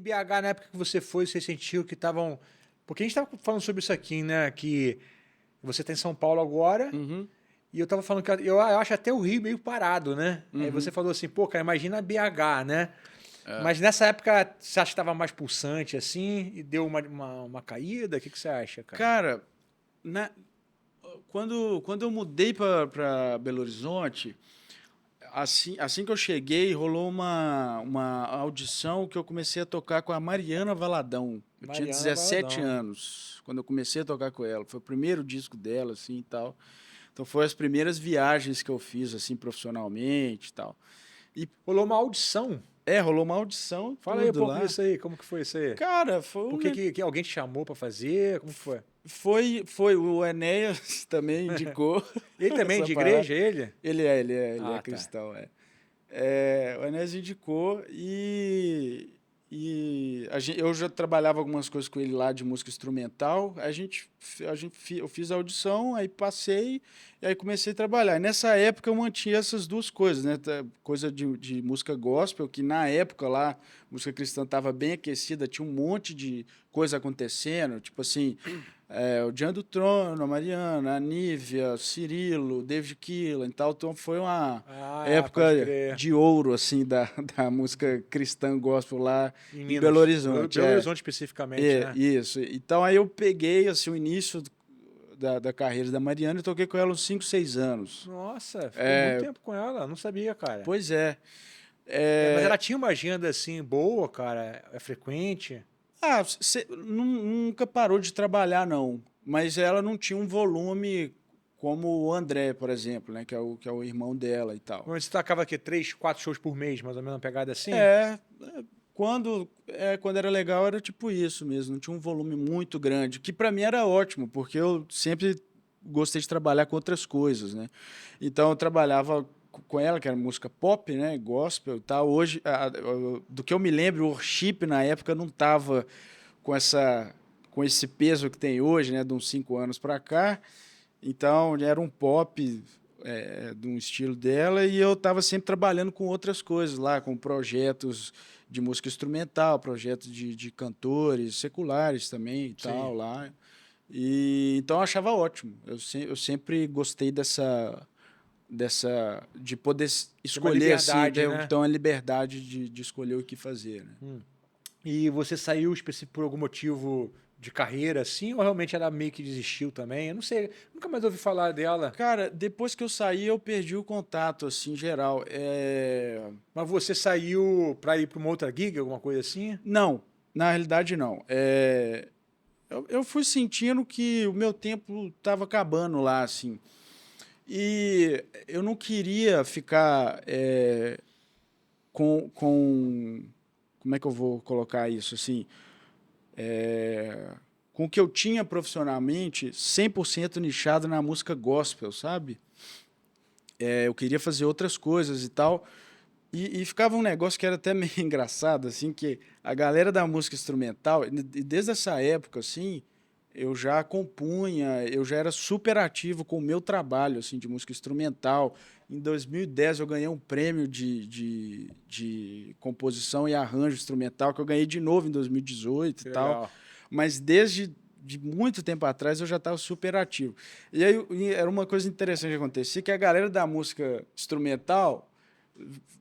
BH, na época que você foi, você sentiu que estavam... Porque a gente estava falando sobre isso aqui, né? Que você está em São Paulo agora, Uhum, e eu estava falando que eu acho até o Rio meio parado, né? Aí você uhum. falou assim, pô, cara, imagina BH, né? É. Mas nessa época, você acha que estava mais pulsante assim, e deu uma caída? O que você acha, cara? Cara, na- quando eu mudei para Belo Horizonte, assim que eu cheguei, rolou uma audição que eu comecei a tocar com a Mariana Valadão. Eu tinha Mariana 17 Valadão. anos quando eu comecei a tocar com ela. Foi o primeiro disco dela, assim, e tal. Então, foi as primeiras viagens que eu fiz, assim, profissionalmente e tal. E, Rolou uma audição. rolou uma audição e Fala aí um tudo pouco lá. disso aí, como que foi isso aí? Cara, foi Por que alguém te chamou pra fazer? Como que foi? foi o Enéas também indicou Ele também é essa de parada. igreja, ele? Ele é Ah, tá. cristão, é. O Enéas indicou eu já trabalhava algumas coisas com ele lá de música instrumental. Eu fiz a audição, aí passei e aí comecei a trabalhar. E nessa época eu mantinha essas duas coisas, né? Coisa de música gospel, que na época lá, a música cristã estava bem aquecida, tinha um monte de coisa acontecendo, tipo assim, o Diante do Trono, a Mariana, a Nívia, Cirilo, David Keelan e tal. Então foi uma Ah, pode época crer. de ouro, assim, da música cristã gospel lá Em em Belo Minas. Horizonte. Belo Horizonte especificamente, né? Isso. Então aí eu peguei, assim, o início da carreira da Mariana e toquei com ela uns 5, 6 anos. Nossa, ficou muito tempo com ela, não sabia, cara. Pois é. Mas ela É, tinha uma agenda assim boa, cara, é frequente. nunca parou de trabalhar, não. Mas ela não tinha um volume como o André, por exemplo, né? Que é o irmão dela e tal. Onde você tocava aqui 3, 4 shows por mês, mais ou menos uma pegada assim? É, quando era legal era tipo isso mesmo, não tinha um volume muito grande, que para mim era ótimo, porque eu sempre gostei de trabalhar com outras coisas, né? Então eu trabalhava com ela, que era música pop, né, gospel e tal. Hoje, do que eu me lembro, o worship na época não tava com com esse peso que tem hoje, né, de uns 5 anos para cá. Então, era um pop de um estilo dela e eu estava sempre trabalhando com outras coisas lá, com projetos de música instrumental, projetos de cantores seculares também e Sim. tal lá. E então eu achava ótimo. Eu sempre gostei de poder Tem uma escolher assim, liberdade, ter né? uma liberdade de escolher o que fazer, né? E você saiu por algum motivo de carreira assim, ou realmente ela meio que desistiu também? Eu não sei, nunca mais ouvi falar dela. Cara, depois que eu saí, eu perdi o contato, assim, geral. Mas você saiu pra ir pra uma outra gig, alguma coisa assim? Não, na realidade não. Eu fui sentindo que o meu tempo estava acabando lá, assim. E eu não queria ficar com. Como é que eu vou colocar isso? Assim, com o que eu tinha profissionalmente 100% nichado na música gospel, sabe? Eu queria fazer outras coisas e tal. E ficava um negócio que era até meio engraçado, assim, que a galera da música instrumental, e desde essa época, assim, eu já compunha, eu já era super ativo com o meu trabalho, assim, de música instrumental. Em 2010 eu ganhei um prêmio de composição e arranjo instrumental, que eu ganhei de novo em 2018 e Que tal. legal. Mas desde de muito tempo atrás eu já estava super ativo. E aí era uma coisa interessante que acontecia, que a galera da música instrumental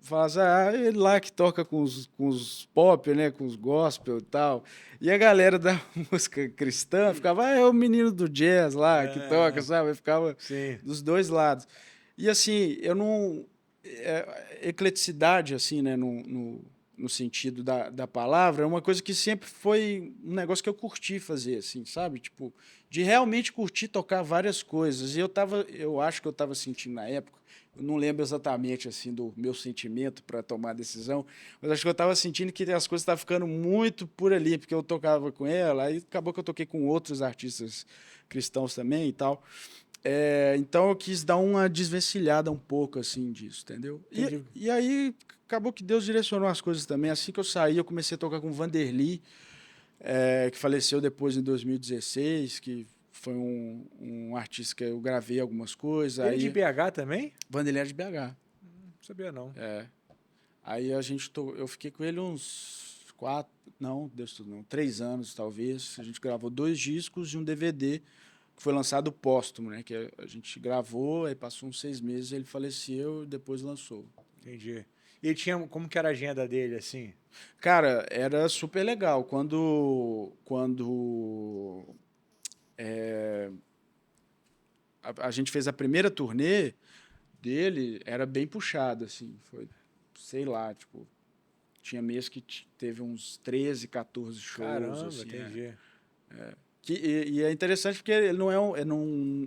fala assim, ele lá que toca com os pop, né, com os gospel e tal. E a galera da música cristã ficava, é o menino do jazz lá que toca, É, sabe? Eu ficava sim. dos dois lados. E assim, eu não. Ecleticidade, assim, né, no sentido da palavra, é uma coisa que sempre foi um negócio que eu curti fazer, assim, sabe? Tipo, de realmente curtir tocar várias coisas. E eu acho que eu estava sentindo na época, eu não lembro exatamente assim do meu sentimento para tomar a decisão, mas acho que eu estava sentindo que as coisas estavam ficando muito por ali, porque eu tocava com ela, aí acabou que eu toquei com outros artistas cristãos também e tal. Então eu quis dar uma desvencilhada um pouco assim disso, entendeu? Entendi. E aí acabou que Deus direcionou as coisas também. Assim que eu saí, eu comecei a tocar com o Vanderly, que faleceu depois em 2016, que foi um artista que eu gravei algumas coisas. Ele é de Aí BH também? Vanderly é de BH. Não sabia não. Aí eu fiquei com ele uns não, Deus tudo não, 3 anos talvez. A gente gravou 2 discos e um DVD que foi lançado póstumo, né? Que a gente gravou, aí passou uns 6 meses, ele faleceu e depois lançou. Entendi. E ele tinha, como que era a agenda dele, assim? Cara, era super legal. A gente fez a primeira turnê dele, era bem puxado, assim. Foi, sei lá, tipo, tinha mês que teve uns 13, 14 shows, Caramba, assim. entendi. E é interessante porque ele não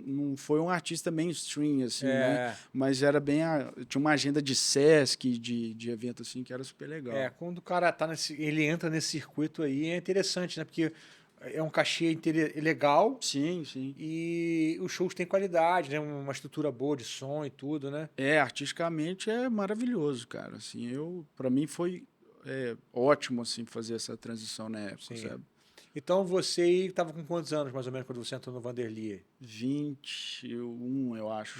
não foi um artista mainstream, assim, né? É, Mas era bem. Tinha uma agenda de Sesc, de evento, assim, que era super legal. quando o cara tá ele entra nesse circuito aí, é interessante, né? Porque é um cachê legal Sim, sim. e os shows têm qualidade, né? Uma estrutura boa de som e tudo, né? Artisticamente é maravilhoso, cara. Assim, para mim foi ótimo, assim, fazer essa transição na época, Sim. sabe? Então você estava com quantos anos, mais ou menos, quando você entrou no Vanderly? 21, eu acho.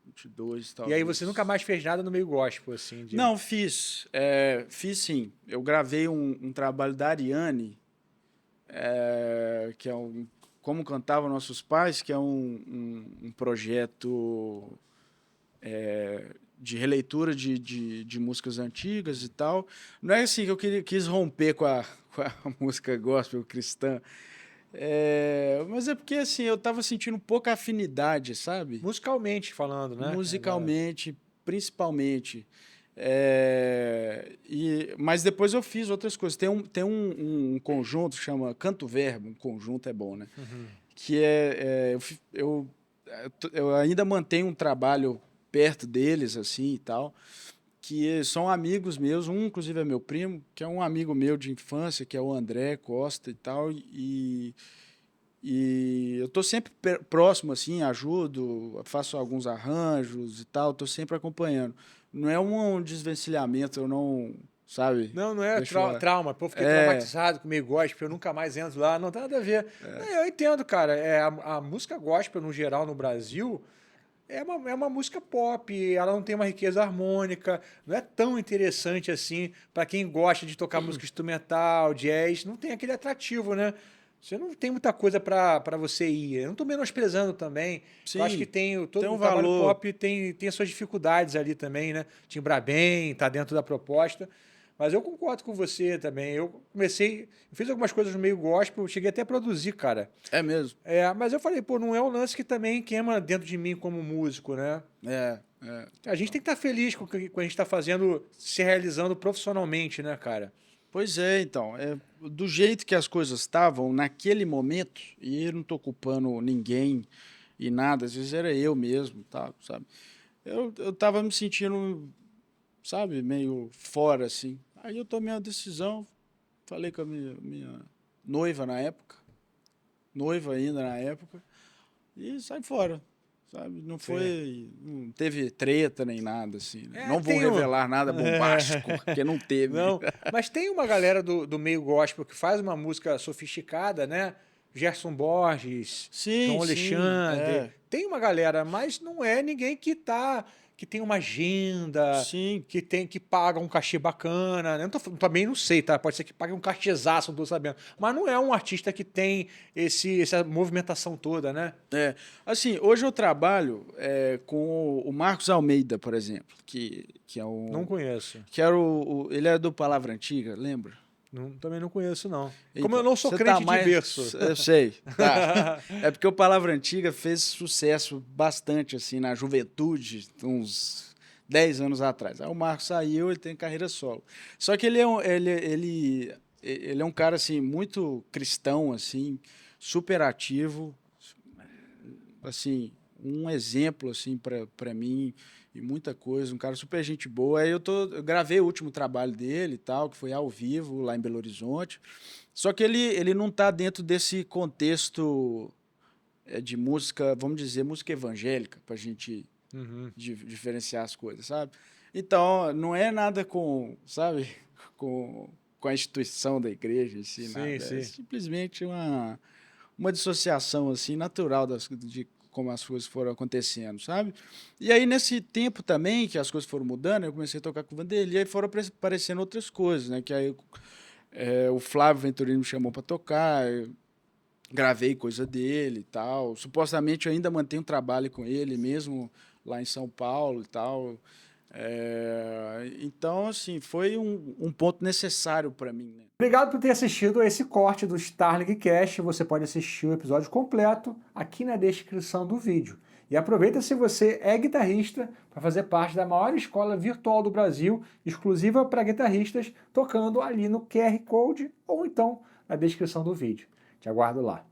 22, E aí talvez. você nunca mais fez nada no meio gospel, assim? Não, fiz. Fiz sim. Eu gravei um trabalho da Ariane, que é Como Cantavam Nossos Pais, que é um projeto de releitura de músicas antigas e tal. Não é assim que eu quis romper com a música gospel cristã, mas é porque assim eu estava sentindo pouca afinidade, sabe? Musicalmente falando, né? Musicalmente, principalmente. Mas depois eu fiz outras coisas. Tem um conjunto que chama Canto Verbo, um conjunto é bom, né? Uhum. Que eu ainda mantenho um trabalho perto deles, assim, e tal, que são amigos meus, um inclusive é meu primo, que é um amigo meu de infância, que é o André Costa e tal, e eu estou sempre próximo, assim, ajudo, faço alguns arranjos e tal, estou sempre acompanhando. Não é um desvencilhamento, eu não, sabe, Não, não é deixo... trauma. Pô, fiquei traumatizado com o meio gospel, eu nunca mais entro lá. Não tem nada a ver. Eu entendo, cara. A música gospel, no geral, no Brasil, é uma música pop. Ela não tem uma riqueza harmônica. Não é tão interessante assim para quem gosta de tocar música instrumental, jazz. Não tem aquele atrativo, né? Você não tem muita coisa para você ir. Eu não estou menosprezando também. Eu acho que Sim, todo tem o um trabalho valor. pop tem as suas dificuldades ali também, né? Timbrar bem, tá dentro da proposta. Mas eu concordo com você também. Fiz algumas coisas no meio gospel, cheguei até a produzir, cara. É mesmo. Mas eu falei, pô, não é um lance que também queima dentro de mim como músico, né? A gente tem que estar feliz com o que a gente está fazendo, se realizando profissionalmente, né, cara? Pois é, então, do jeito que as coisas estavam naquele momento, e eu não estou culpando ninguém e nada, às vezes era eu mesmo, tá, sabe? Eu tava me sentindo, sabe, meio fora, assim. Aí eu tomei uma decisão, falei com a minha noiva na época, noiva ainda na época, e sai fora, sabe? Sim. Não teve treta nem nada, assim, né? É, Não vou tem um. revelar nada bombástico, porque não teve. Não, mas tem uma galera do meio gospel que faz uma música sofisticada, né? Gerson Borges, Sim, João sim, Alexandre. Tem uma galera, mas não é ninguém que tem uma agenda, sim. que paga um cachê bacana, né? Também não sei, tá? Pode ser que pague um cachezaço, não tô sabendo. Mas não é um artista que tem essa movimentação toda, né? Assim, hoje eu trabalho com o Marcos Almeida, por exemplo, que é Não conheço. que era ele é do Palavra Antiga, lembra? Também não conheço, não. Como eu Então, não sou você tá crente de berço. mais, eu sei, tá. É porque o Palavra Antiga fez sucesso bastante assim na juventude, uns 10 anos atrás. Aí o Marcos saiu, ele tem carreira solo. Só que ele é um cara assim muito cristão assim, super ativo, assim, um exemplo assim para mim e muita coisa, um cara super gente boa. Aí eu gravei o último trabalho dele e tal, que foi ao vivo lá em Belo Horizonte. Só que ele não está dentro desse contexto de música, vamos dizer, música evangélica, para a gente Uhum. diferenciar as coisas, sabe? Então, não é nada sabe, com a instituição da igreja, assim, Sim, nada. É sim. simplesmente uma dissociação assim natural de como as coisas foram acontecendo, sabe? E aí nesse tempo também que as coisas foram mudando, eu comecei a tocar com o Vanderlei e aí foram aparecendo outras coisas, né? Que aí O Flávio Venturini me chamou para tocar, eu gravei coisa dele e tal. Supostamente eu ainda mantenho trabalho com ele, mesmo lá em São Paulo e tal. Então, assim, foi um ponto necessário para mim, né? Obrigado por ter assistido a esse corte do Starlink Cast. Você pode assistir o episódio completo aqui na descrição do vídeo. E aproveita, se você é guitarrista, para fazer parte da maior escola virtual do Brasil, exclusiva para guitarristas, tocando ali no QR Code ou então na descrição do vídeo. Te aguardo lá.